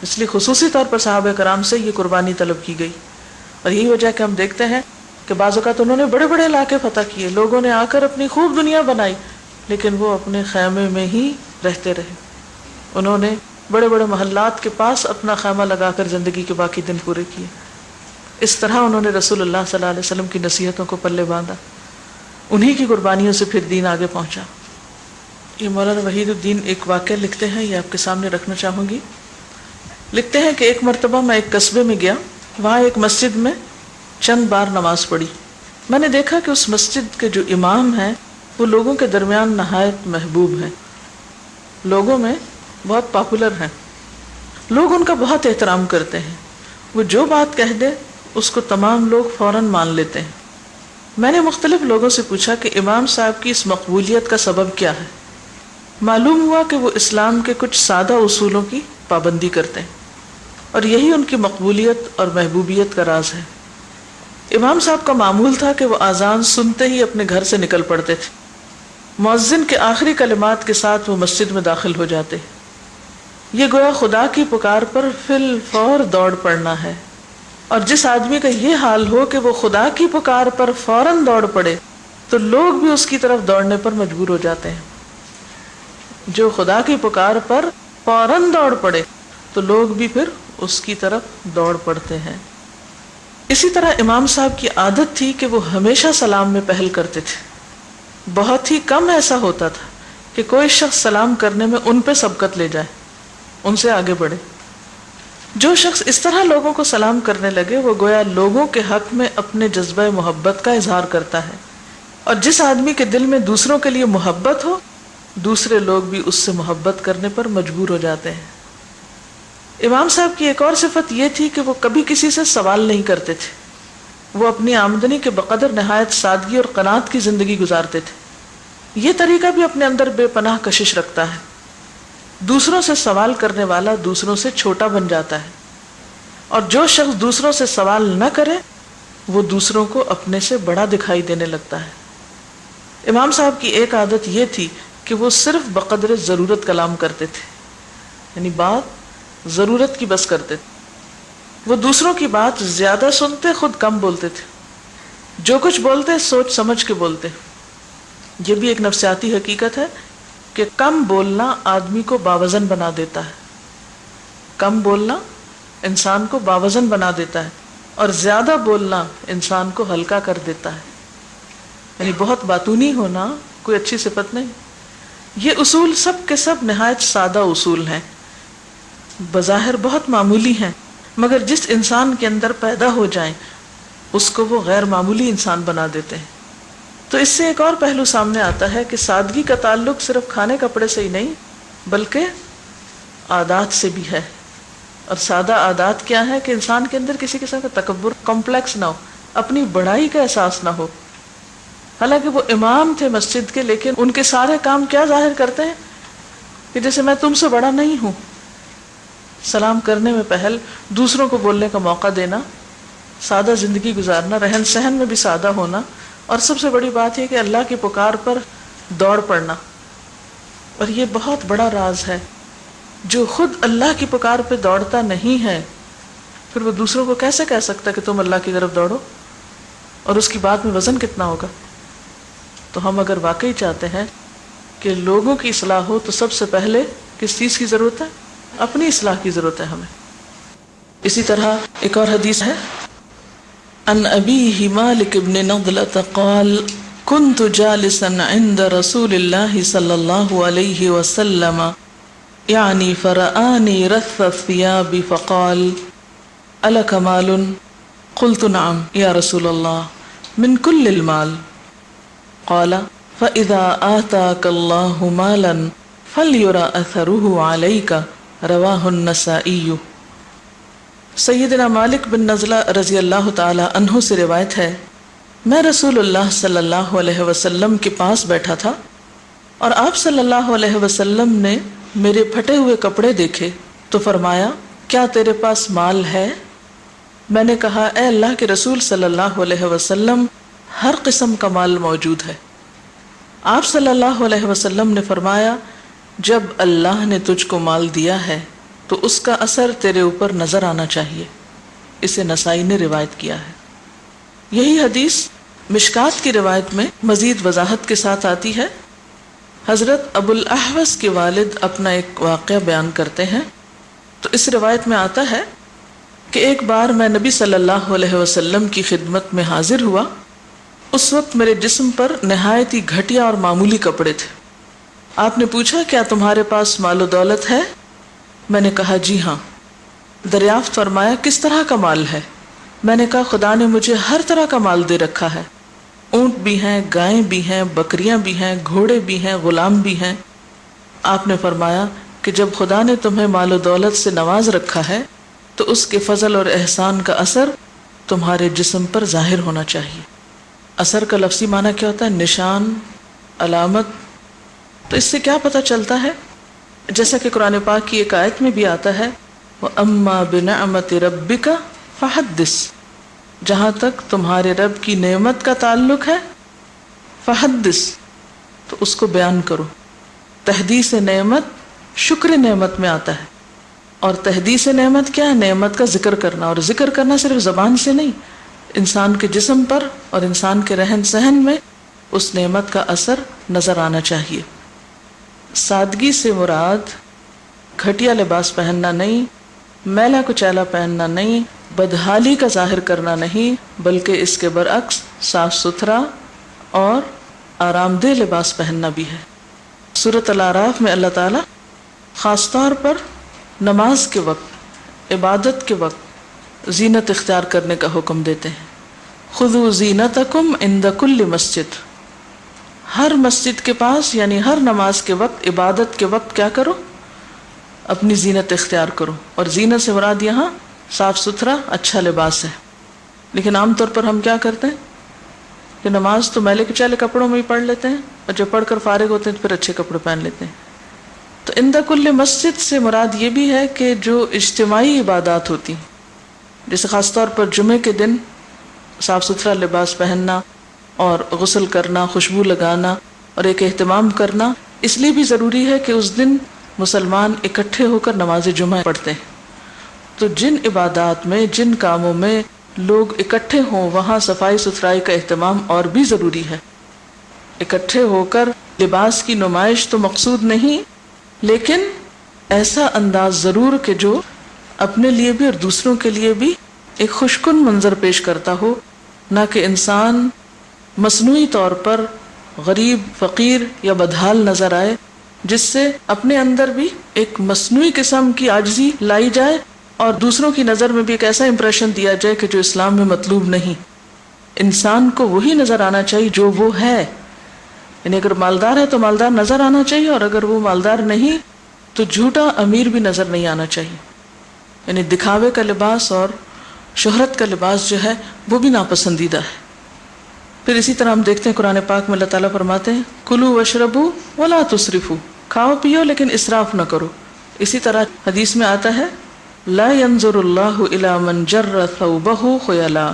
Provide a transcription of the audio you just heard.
اس لیے خصوصی طور پر صحابہ کرام سے یہ قربانی طلب کی گئی. اور یہی وجہ کہ ہم دیکھتے ہیں کہ بعض اوقات انہوں نے بڑے بڑے علاقے فتح کیے، لوگوں نے آ کر اپنی خوب دنیا بنائی، لیکن وہ اپنے خیمے میں ہی رہتے رہے. انہوں نے بڑے بڑے محلات کے پاس اپنا خیمہ لگا کر زندگی کے باقی دن پورے کیے. اس طرح انہوں نے رسول اللہ صلی اللہ علیہ وسلم کی نصیحتوں کو پلے باندھا، انہی کی قربانیوں سے پھر دین آگے پہنچا. یہ مولانا وحید الدین ایک واقعہ لکھتے ہیں، یہ آپ کے سامنے رکھنا چاہوں گی. لکھتے ہیں کہ ایک مرتبہ میں ایک قصبے میں گیا، وہاں ایک مسجد میں چند بار نماز پڑھی. میں نے دیکھا کہ اس مسجد کے جو امام ہیں وہ لوگوں کے درمیان نہایت محبوب ہیں، لوگوں میں بہت پاپولر ہیں، لوگ ان کا بہت احترام کرتے ہیں. وہ جو بات کہہ دے اس کو تمام لوگ فوراً مان لیتے ہیں. میں نے مختلف لوگوں سے پوچھا کہ امام صاحب کی اس مقبولیت کا سبب کیا ہے. معلوم ہوا کہ وہ اسلام کے کچھ سادہ اصولوں کی پابندی کرتے ہیں اور یہی ان کی مقبولیت اور محبوبیت کا راز ہے. امام صاحب کا معمول تھا کہ وہ اذان سنتے ہی اپنے گھر سے نکل پڑتے تھے. مؤذن کے آخری کلمات کے ساتھ وہ مسجد میں داخل ہو جاتے. یہ گویا خدا کی پکار پر فی الفور دوڑ پڑنا ہے، اور جس آدمی کا یہ حال ہو کہ وہ خدا کی پکار پر فوراً دوڑ پڑے تو لوگ بھی اس کی طرف دوڑنے پر مجبور ہو جاتے ہیں. جو خدا کی پکار پر فوراً دوڑ پڑے تو لوگ بھی پھر اس کی طرف دوڑ پڑتے ہیں. اسی طرح امام صاحب کی عادت تھی کہ وہ ہمیشہ سلام میں پہل کرتے تھے. بہت ہی کم ایسا ہوتا تھا کہ کوئی شخص سلام کرنے میں ان پہ سبقت لے جائے، ان سے آگے بڑھے. جو شخص اس طرح لوگوں کو سلام کرنے لگے وہ گویا لوگوں کے حق میں اپنے جذبہ محبت کا اظہار کرتا ہے، اور جس آدمی کے دل میں دوسروں کے لیے محبت ہو دوسرے لوگ بھی اس سے محبت کرنے پر مجبور ہو جاتے ہیں. امام صاحب کی ایک اور صفت یہ تھی کہ وہ کبھی کسی سے سوال نہیں کرتے تھے. وہ اپنی آمدنی کے بقدر نہایت سادگی اور قناعت کی زندگی گزارتے تھے. یہ طریقہ بھی اپنے اندر بے پناہ کشش رکھتا ہے. دوسروں سے سوال کرنے والا دوسروں سے چھوٹا بن جاتا ہے، اور جو شخص دوسروں سے سوال نہ کرے وہ دوسروں کو اپنے سے بڑا دکھائی دینے لگتا ہے. امام صاحب کی ایک عادت یہ تھی کہ وہ صرف بقدر ضرورت کلام کرتے تھے، یعنی بات ضرورت کی بس کرتے تھے. وہ دوسروں کی بات زیادہ سنتے، خود کم بولتے تھے. جو کچھ بولتے سوچ سمجھ کے بولتے. یہ بھی ایک نفسیاتی حقیقت ہے کہ کم بولنا آدمی کو باوزن بنا دیتا ہے. کم بولنا انسان کو باوزن بنا دیتا ہے، اور زیادہ بولنا انسان کو ہلکا کر دیتا ہے. یعنی بہت باتونی ہونا کوئی اچھی صفت نہیں. یہ اصول سب کے سب نہایت سادہ اصول ہیں، بظاہر بہت معمولی ہیں، مگر جس انسان کے اندر پیدا ہو جائیں اس کو وہ غیر معمولی انسان بنا دیتے ہیں. تو اس سے ایک اور پہلو سامنے آتا ہے کہ سادگی کا تعلق صرف کھانے کپڑے سے ہی نہیں بلکہ عادات سے بھی ہے. اور سادہ عادات کیا ہے کہ انسان کے اندر کسی قسم کا تکبر، کمپلیکس نہ ہو، اپنی بڑائی کا احساس نہ ہو. حالانکہ وہ امام تھے مسجد کے، لیکن ان کے سارے کام کیا ظاہر کرتے ہیں کہ جیسے میں تم سے بڑا نہیں ہوں. سلام کرنے میں پہل، دوسروں کو بولنے کا موقع دینا، سادہ زندگی گزارنا، رہن سہن میں بھی سادہ ہونا، اور سب سے بڑی بات یہ کہ اللہ کی پکار پر دوڑ پڑنا. اور یہ بہت بڑا راز ہے. جو خود اللہ کی پکار پہ دوڑتا نہیں ہے پھر وہ دوسروں کو کیسے کہہ سکتا کہ تم اللہ کی طرف دوڑو، اور اس کی بات میں وزن کتنا ہوگا. تو ہم اگر واقعی چاہتے ہیں کہ لوگوں کی اصلاح ہو تو سب سے پہلے کس چیز کی ضرورت ہے؟ اپنی اصلاح کی ضرورت ہے ہمیں. اسی طرح ایک اور حدیث ہے، عن ابیہ مالک بن نضلة قال كنت جالسا عند رسول الله صلی اللہ علیہ وسلم یعنی فرآنی رث الثياب فقال ألك مال؟ قلت نعم یا رسول اللہ من كل المال. قال فإذا آتاك الله مالا فليرى أثره عليك رواہ النسائی. سیدنا مالک بن نضلہ رضی اللہ تعالی عنہ سے روایت ہے، میں رسول اللہ صلی اللہ علیہ وسلم کے پاس بیٹھا تھا اور آپ صلی اللہ علیہ وسلم نے میرے پھٹے ہوئے کپڑے دیکھے تو فرمایا کیا تیرے پاس مال ہے؟ میں نے کہا اے اللہ کے رسول صلی اللہ علیہ وسلم ہر قسم کا مال موجود ہے. آپ صلی اللہ علیہ وسلم نے فرمایا جب اللہ نے تجھ کو مال دیا ہے تو اس کا اثر تیرے اوپر نظر آنا چاہیے. اسے نسائی نے روایت کیا ہے. یہی حدیث مشکات کی روایت میں مزید وضاحت کے ساتھ آتی ہے. حضرت ابو الاحوص کے والد اپنا ایک واقعہ بیان کرتے ہیں. تو اس روایت میں آتا ہے کہ ایک بار میں نبی صلی اللہ علیہ وسلم کی خدمت میں حاضر ہوا. اس وقت میرے جسم پر نہایت ہی گھٹیا اور معمولی کپڑے تھے. آپ نے پوچھا کیا تمہارے پاس مال و دولت ہے؟ میں نے کہا جی ہاں. دریافت فرمایا کس طرح کا مال ہے؟ میں نے کہا خدا نے مجھے ہر طرح کا مال دے رکھا ہے. اونٹ بھی ہیں، گائیں بھی ہیں، بکریاں بھی ہیں، گھوڑے بھی ہیں، غلام بھی ہیں. آپ نے فرمایا کہ جب خدا نے تمہیں مال و دولت سے نواز رکھا ہے تو اس کے فضل اور احسان کا اثر تمہارے جسم پر ظاہر ہونا چاہیے. اثر کا لفظی معنی کیا ہوتا ہے؟ نشان، علامت. تو اس سے کیا پتہ چلتا ہے؟ جیسا کہ قرآن پاک کی ایک آیت میں بھی آتا ہے وَأَمَّا بِنِعْمَةِ رَبِّكَ فَحَدِّثْ. جہاں تک تمہارے رب کی نعمت کا تعلق ہے فحدث، تو اس کو بیان کرو. تحدیث نعمت شکر نعمت میں آتا ہے. اور تحدیث نعمت کیا ہے؟ نعمت کا ذکر کرنا. اور ذکر کرنا صرف زبان سے نہیں، انسان کے جسم پر اور انسان کے رہن سہن میں اس نعمت کا اثر نظر آنا چاہیے. سادگی سے مراد گھٹیا لباس پہننا نہیں، میلا کچیلا پہننا نہیں، بدحالی کا ظاہر کرنا نہیں، بلکہ اس کے برعکس صاف ستھرا اور آرام دہ لباس پہننا بھی ہے. سورۃ الاعراف میں اللہ تعالیٰ خاص طور پر نماز کے وقت، عبادت کے وقت زینت اختیار کرنے کا حکم دیتے ہیں. خذوا زینتکم عند کل مسجد. ہر مسجد کے پاس یعنی ہر نماز کے وقت، عبادت کے وقت کیا کرو؟ اپنی زینت اختیار کرو. اور زینت سے مراد یہاں صاف ستھرا اچھا لباس ہے. لیکن عام طور پر ہم کیا کرتے ہیں کہ نماز تو میلے کچیلے کپڑوں میں ہی پڑھ لیتے ہیں، اور جب پڑھ کر فارغ ہوتے ہیں تو پھر اچھے کپڑے پہن لیتے ہیں. تو عند کل مسجد سے مراد یہ بھی ہے کہ جو اجتماعی عبادات ہوتی ہیں، جیسے خاص طور پر جمعے کے دن صاف ستھرا لباس پہننا اور غسل کرنا، خوشبو لگانا اور ایک اہتمام کرنا اس لیے بھی ضروری ہے کہ اس دن مسلمان اکٹھے ہو کر نماز جمعہ پڑھتے ہیں. تو جن عبادات میں، جن کاموں میں لوگ اکٹھے ہوں وہاں صفائی ستھرائی کا اہتمام اور بھی ضروری ہے. اکٹھے ہو کر لباس کی نمائش تو مقصود نہیں، لیکن ایسا انداز ضرور کہ جو اپنے لیے بھی اور دوسروں کے لیے بھی ایک خوشکن منظر پیش کرتا ہو، نہ کہ انسان مصنوعی طور پر غریب، فقیر یا بدحال نظر آئے، جس سے اپنے اندر بھی ایک مصنوعی قسم کی عاجزی لائی جائے اور دوسروں کی نظر میں بھی ایک ایسا امپریشن دیا جائے کہ جو اسلام میں مطلوب نہیں. انسان کو وہی نظر آنا چاہیے جو وہ ہے. یعنی اگر مالدار ہے تو مالدار نظر آنا چاہیے، اور اگر وہ مالدار نہیں تو جھوٹا امیر بھی نظر نہیں آنا چاہیے. یعنی دکھاوے کا لباس اور شہرت کا لباس جو ہے وہ بھی ناپسندیدہ ہے. پھر اسی طرح ہم دیکھتے ہیں قرآن پاک میں اللہ تعالیٰ فرماتے ہیں کلوا واشربوا ولا تسرفوا. کھاؤ پیو لیکن اسراف نہ کرو. اسی طرح حدیث میں آتا ہے لا ينظر اللہ الی من جر ثوبہ خیلا.